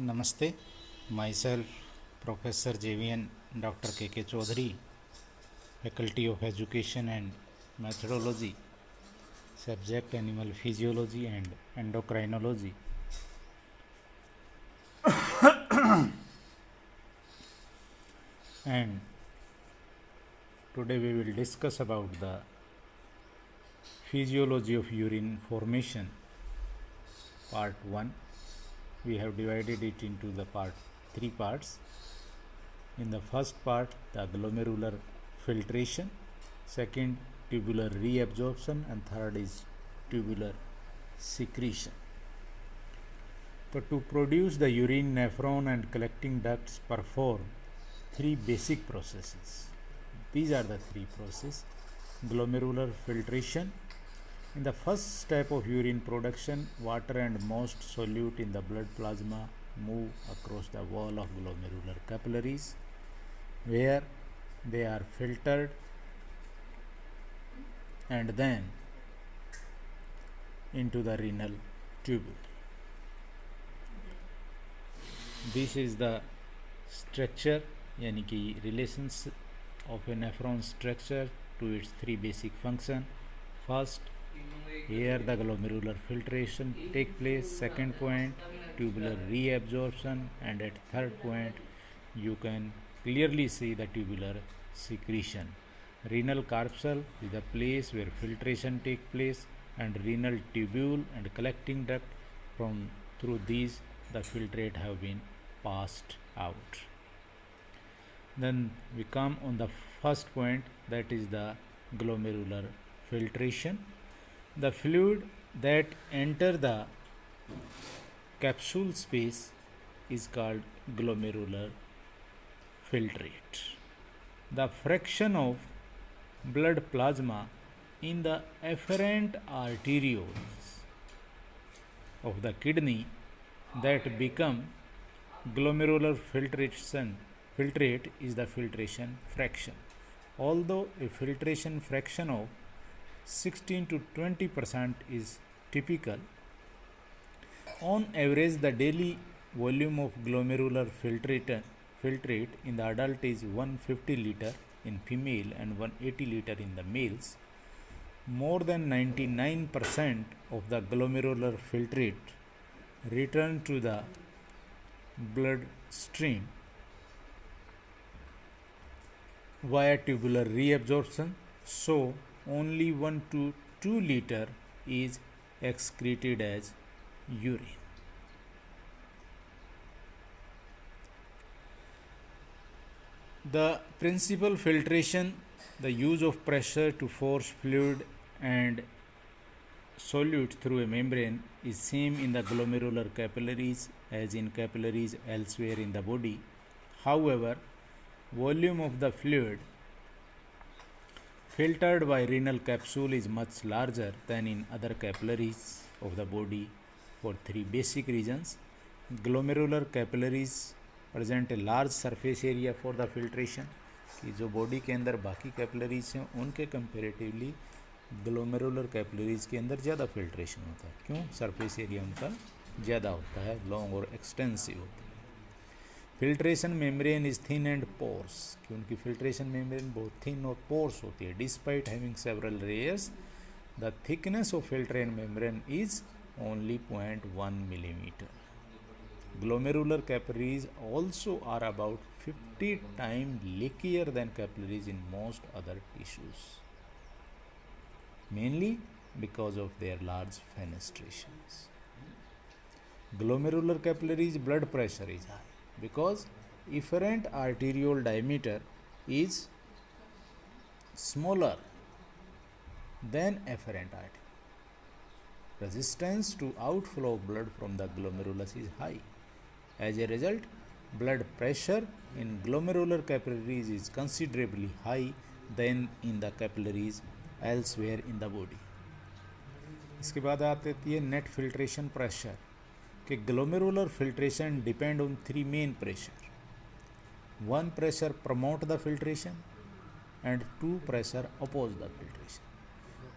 Namaste, myself Professor JVN Dr KK Chaudhary, Faculty of Education and Methodology, Subject Animal Physiology and Endocrinology. And today we will discuss about the physiology of urine formation, part 1. We have divided it into the three parts. In the first part, the glomerular filtration, second tubular reabsorption, and third is tubular secretion. So to produce the urine, nephron and collecting ducts perform three basic processes. These are the three processes. Glomerular filtration. In the first step of urine production, water and most solute in the blood plasma move across the wall of glomerular capillaries, where they are filtered and then into the renal tubule. This is the structure, यानी कि relations of a nephron structure to its three basic functions. First, here the glomerular filtration take place. Second point, tubular reabsorption, and at third point you can clearly see the tubular secretion. Renal corpuscle is the place where filtration take place, and renal tubule and collecting duct, from through these the filtrate have been passed out. Then we come on the first point, that is the glomerular filtration. The fluid that enter the capsule space is called glomerular filtrate. The fraction of blood plasma in the afferent arterioles of the kidney that become glomerular filtrate is the filtration fraction. Although a filtration fraction of 16 to 20% is typical, on average the daily volume of glomerular filtrate in the adult is 150 liter in female and 180 liter in the males. More than 99% of the glomerular filtrate return to the blood stream via tubular reabsorption, so only 1 to 2 liter is excreted as urine. The principal filtration, the use of pressure to force fluid and solute through a membrane, is same in the glomerular capillaries as in capillaries elsewhere in the body. However, volume of the fluid filtered by renal capsule is much larger than in other capillaries of the body for three basic reasons. Glomerular capillaries present a large surface area for the filtration, कि जो body के अंदर बाकी capillaries हैं उनके comparatively glomerular capillaries के अंदर ज़्यादा फिल्ट्रेशन होता है. क्यों? सरफेस एरिया उनका ज़्यादा होता है, लॉन्ग और एक्सटेंसिव होती है. Filtration membrane is thin and pores, कि उनकी फिल्ट्रेशन मेम्ब्रेन बहुत थिन और पोर्स होती है. Despite having several layers, the thickness of filtration membrane is only 0.1 millimeter. Glomerular capillaries also are about 50 times leakier than capillaries in most other tissues, mainly because of their large fenestrations. Glomerular capillaries blood pressure is high because efferent arteriole diameter is smaller than afferent artery. Resistance to outflow of blood from the glomerulus is high. As a result, blood pressure in glomerular capillaries is considerably high than in the capillaries elsewhere in the body. इसके बाद आती है net filtration pressure, कि glomerular filtration depend on three main pressure. One pressure promote the filtration and two pressure oppose the filtration.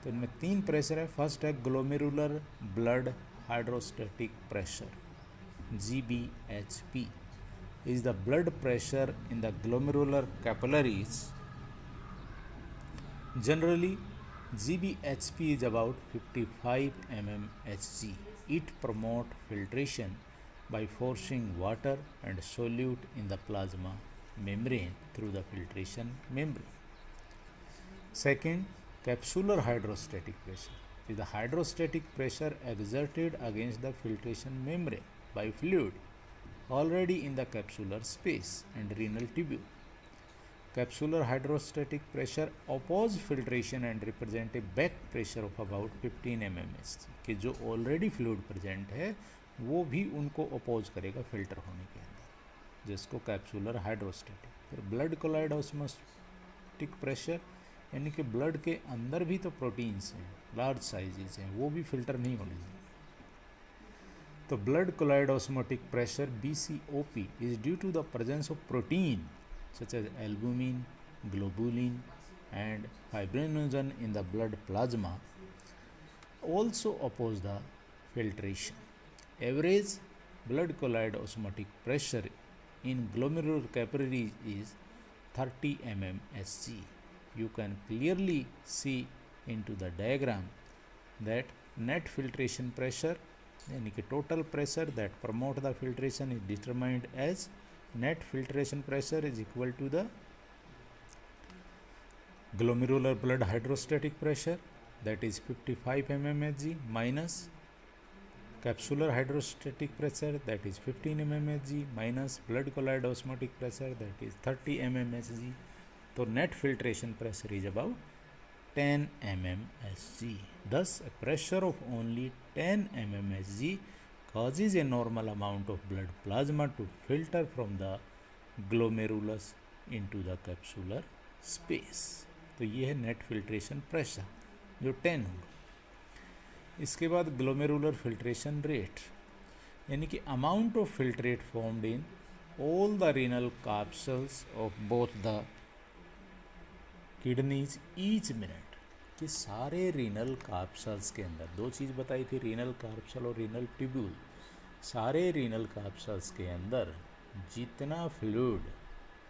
तो इनमें तीन pressure है. First है glomerular blood hydrostatic pressure, GBHP is the blood pressure in the glomerular capillaries. Generally, GBHP is about 55 mmHg. It promotes filtration by forcing water and solute in the plasma membrane through the filtration membrane. Second, capsular hydrostatic pressure is the hydrostatic pressure exerted against the filtration membrane by fluid already in the capsular space and renal tubule. Capsular hydrostatic pressure oppose filtration and represent a back pressure of about 15 mmHg कि जो already fluid present है वो भी उनको oppose करेगा filter होने के अंदर, जिसको कैप्सुलर हाइड्रोस्टेटिक. फिर ब्लड कोलाइड ऑस्मोटिक प्रेशर यानी कि ब्लड के अंदर भी तो प्रोटीन्स हैं, लार्ज साइजेस हैं, वो भी फिल्टर नहीं होने चाहिए. तो blood colloid osmotic pressure BCOP is due to the presence of protein such as albumin, globulin and fibrinogen in the blood plasma also oppose the filtration. Average blood colloid osmotic pressure in glomerular capillaries is 30 mmHg. You can clearly see into the diagram that net filtration pressure यानी कि total pressure that promote the filtration is determined as net filtration pressure is equal to the glomerular blood hydrostatic pressure, that is 55 mmHg, minus capsular hydrostatic pressure, that is 15 mmHg, minus blood colloid osmotic pressure, that is 30 mmHg. So net filtration pressure is about 10 mmHg. Thus a pressure of only 10 mmHg causes a normal amount of blood plasma to filter from the glomerulus into the capsular space. तो ये है net filtration pressure जो 10 होगा. इसके बाद glomerular filtration rate यानी कि amount of filtrate formed in all the renal capsules of both the kidneys each minute. कि सारे रीनल कैप्सूल्स के अंदर दो चीज़ बताई थी, रीनल कैप्सूल और रीनल ट्यूब्यूल. सारे रीनल कैप्सूल्स के अंदर जितना फ्लूइड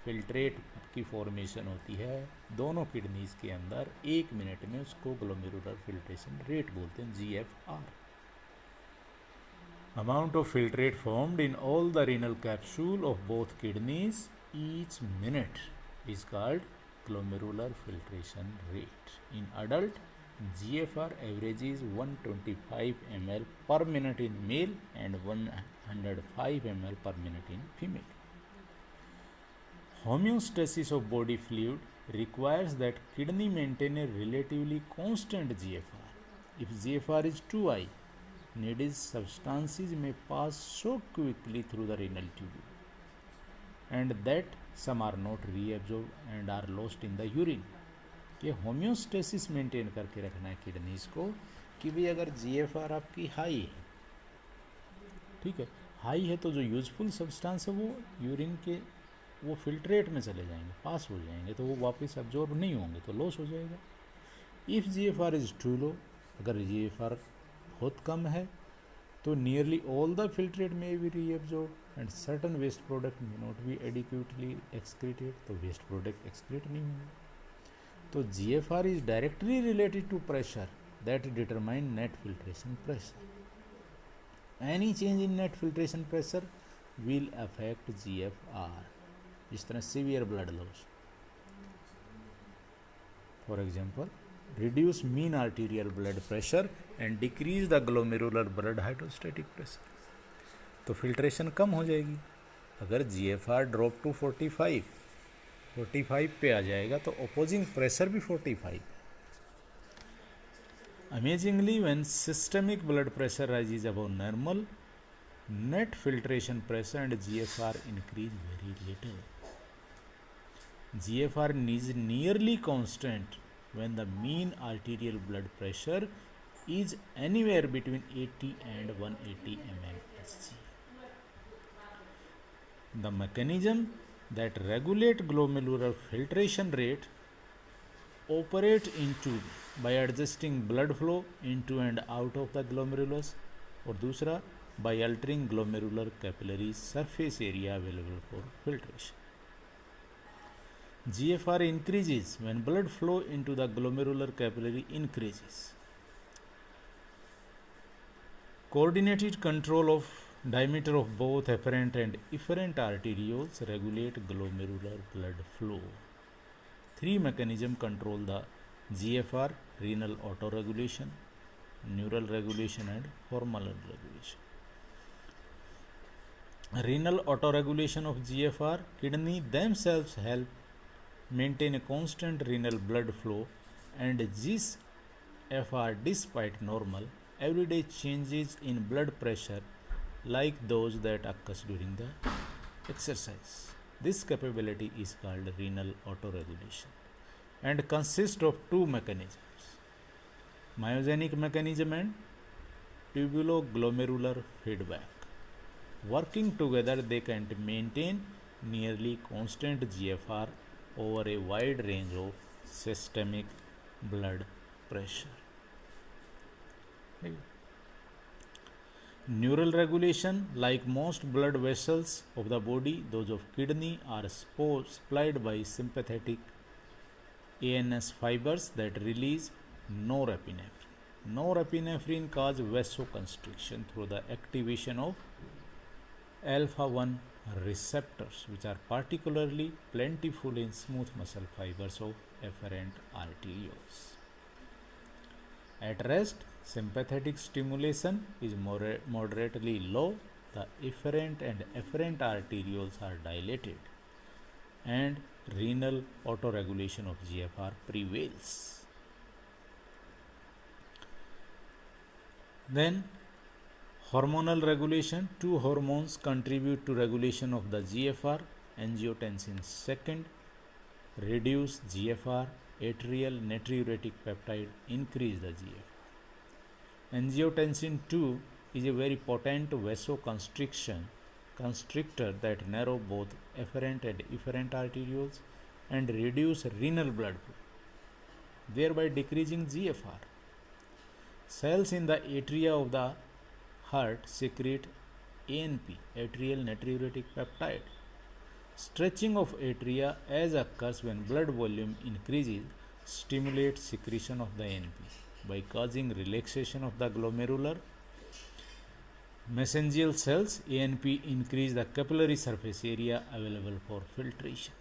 फिल्ट्रेट की फॉर्मेशन होती है दोनों किडनीज के अंदर एक मिनट में, उसको ग्लोमेरुलर फिल्ट्रेशन रेट बोलते हैं, GFR. Amount of filtrate formed in all the renal capsule of both kidneys each minute is called glomerular filtration rate. In adult, GFR averages 125 ml per minute in male and 105 ml per minute in female. Homeostasis of body fluid requires that kidney maintain a relatively constant GFR. If GFR is too high, needed substances may pass so quickly through the renal tubule and that some are not reabsorbed and are lost in the urine. कि homeostasis maintain करके रखना है kidneys को कि भाई अगर GFR आपकी high है, ठीक है, हाई है तो जो यूजफुल सब्सटेंस है वो यूरिन के वो फिल्ट्रेट में चले जाएंगे, पास हो जाएंगे, तो वो वापस एब्जॉर्ब नहीं होंगे, तो लॉस हो जाएगा. If GFR is too low, अगर GFR बहुत कम है तो nearly all the filtrate may be reabsorb and certain waste product may not be adequately excreted, तो वेस्ट प्रोडक्ट एक्सक्रीट नहीं होंगे. तो GFR is directly related to pressure that determine net filtration pressure. Any change in net filtration pressure will affect GFR. जिस तरह severe blood loss, for example reduce mean arterial blood pressure and decrease the glomerular blood hydrostatic pressure. तो filtration कम हो जाएगी. अगर GFR drop to 45 पे आ जाएगा तो opposing pressure भी 45. Amazingly, when systemic blood pressure rises above normal, net filtration pressure and GFR increase very little. GFR is nearly constant when the mean arterial blood pressure is anywhere between 80 and 180 mmHg. The mechanism that regulate glomerular filtration rate operate into by adjusting blood flow into and out of the glomerulus. और दूसरा by altering glomerular capillary surface area available for filtration. GFR increases when blood flow into the glomerular capillary increases. Coordinated control of diameter of both afferent and efferent arterioles regulate glomerular blood flow. Three mechanisms control the GFR: renal autoregulation, neural regulation, and hormonal regulation. Renal autoregulation of GFR: kidney themselves help maintain a constant renal blood flow, and GFR, despite normal everyday changes in blood pressure like those that occurs during the exercise. This capability is called renal autoregulation and consists of two mechanisms: myogenic mechanism and tubuloglomerular feedback. Working together, they can maintain nearly constant GFR over a wide range of systemic blood pressure. Neural regulation: like most blood vessels of the body, those of kidney are supplied by sympathetic ANS fibers that release norepinephrine. Norepinephrine causes vasoconstriction through the activation of alpha 1 receptors, which are particularly plentiful in smooth muscle fibers of afferent arterioles. At rest, sympathetic stimulation is moderately low. The efferent and afferent arterioles are dilated, and renal autoregulation of GFR prevails. Then, hormonal regulation. Two hormones contribute to regulation of the GFR. Angiotensin II reduce GFR. Atrial natriuretic peptide increase the GFR. Angiotensin II is a very potent vasoconstrictor that narrow both afferent and efferent arterioles and reduce renal blood flow, thereby decreasing GFR. Cells in the atria of the heart secrete ANP, atrial natriuretic peptide. Stretching of atria, as occurs when blood volume increases, stimulates secretion of the ANP by causing relaxation of the glomerular mesangial cells. ANP increase the capillary surface area available for filtration.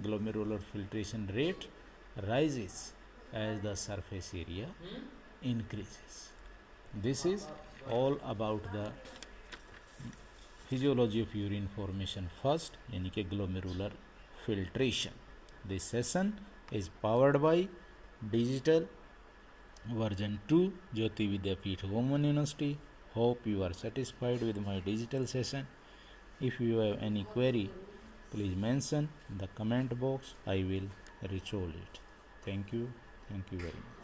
Glomerular filtration rate rises as the surface area increases. This is all about the physiology of urine formation first, यानी कि glomerular filtration. This session is powered by digital version 2, Jayoti Vidyapeeth Women University. Hope you are satisfied with my digital session. If you have any query, please mention in the comment box. I will resolve it. Thank you very much.